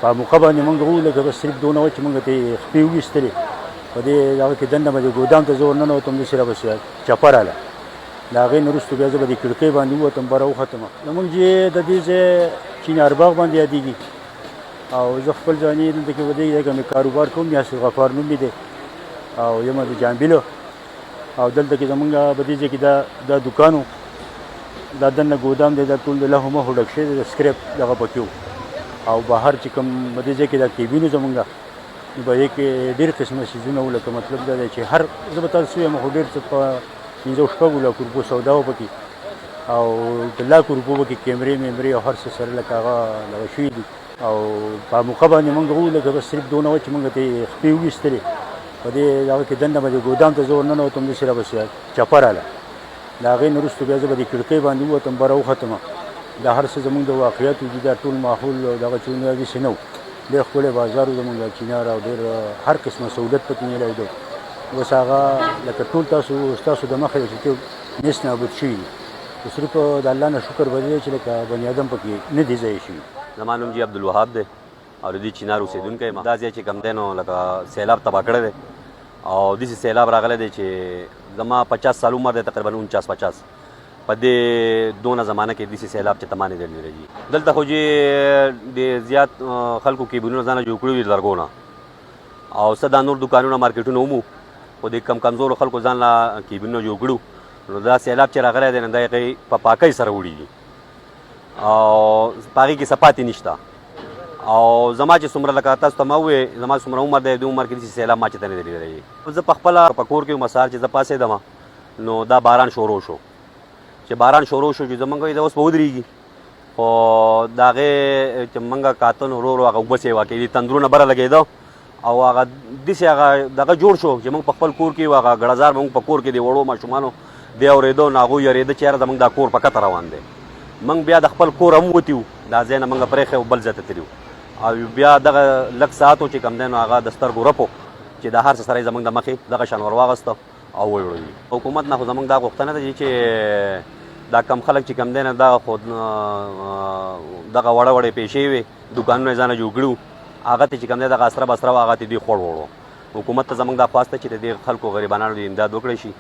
په موقع باندې موږ وویل لکه بس صرف دونه وه چې موږ ترې خپې وویستلې په دې هغه کې دننه به د ګودام ته زه ورننوتم داسې رابسې چپه راله د هغې نه وروستو بیا زه به د کړکۍ باندې ووتم بره وختم زموږ چې د دې ځای چینارباغ باندې یادېږي او زه خپل ځواني دلته کې په دې ځای کې مې کاروبار کوم یاسر غفار نوم مې دی او یم د جامبیلو او دلته کې زمونږ په دې ځای کې دا دوکان و دا دننه ګودام دی دا ټول د لهو مهو ډک شوی دی د سکریپ دغه پکې و او بهر چې کوم په دې ځای کې دا کیبین و زمونږ نو په دې کې ډېر قسمه څیزونه وو لکه مطلب دا دی چې هر زه به تاسو ووایم خو ډېر څه په 15-16 لکو روپو سودا وه پکې او د لاکو روپو پکې کیمرې میمرې او هر څه سره لکه هغه دغه شوي دي او په موقع باندې موږ وویل لکه بس صرف دونه وه چې موږ ترې خپې وویستلې په دې هغه کې دننه به د ګودام ته زه ورننوتم داسې رابسې چپه راله د هغې نه وروستو بیا زه به د کړکۍ باندې ووتم بره وختم دا هر څه زمونږ د واقعیاتو دي دا ټول ماحول او دغه چونه داسې نه و ډېر ښکلی بازار و زمونږ چینار او ډېر هر قسمه سهولت پکې میلاېده اوس هغه لکه ټول ستاسو د مخې چې ټول نیست نابود شوي دي خو صرف د الله نه شکر به دی چې لکه بني ادم پکې نه دي ځای شوي زما نوم جی عبدالوهاب دی او د دې چینار اوسېدونکی یم دا ځای چې کوم دی نو لکه سیلاب تباه کړی دی او داسې سیلاب راغلی دی چې زما 50 سال عمر دی تقریبا 49-50 په دې دونه زمانه کې داسې سیلاب چې تمانې دی راځي دلته خو چې د زیات خلکو کیبینونه ځانه جوړ کړي دي لرګو نه او څه دا نور دوکانونه مارکیټونه هم خو د کم کمزورو خلکو ځان له کیبینونه جوړ کړو نو دا سیلاب چې راغلی دی نو دا هغې په پاکۍ سره وړي او په هغې کې څه پاتې نشته او زما چې څومره لکه تاسو ته ما ووایې زما څومره عمر دی د عمر کې داسې سیلاب ما چې ته نه دی لیدلی زه په خپله په کور کې مسار چې زه پاسېدم نو دا باران شروع شو چې باران شروع شو چې زمونږ دا اوس به ودرېږي خو د هغې چې مونږ کاته نو ورو ورو هغه اوبه سیوا کوي تندرونه بره لګېده او هغه داسې هغه دغه جوړ شو چې مونږ په خپل کور کې هغه ګړزار مونږ په کور کې د وړو ماشومانو دی اورېده نو هغوی یارېده چې یاره زمونږ دا کور په کته روان دی مونږ بیا د خپل کور هم وتي وو دا ځای نه مونږ پرېښی و بل ځای ته تللي وو او بیا دغه لږ ساعت و چې کوم دی نو هغه د سترګو رپو چې د هر څه سره یې زمونږ د مخې دغه شان ور واغسته او ویړوي حکومت نه خو زمونږ دا غوښتنه ده چې دا کم خلک چې کم دی نه دغه خو دغه وړه وړې پیسې وې دوکانونه یې ځانه جوړ کړي وو هغه ته چې کم دی دغه اسره بسره و هغه ته دوی خوړ وړو حکومت ته زمونږ دا خواست ده چې د دې خلکو غریبانانو د امداد وکړی شي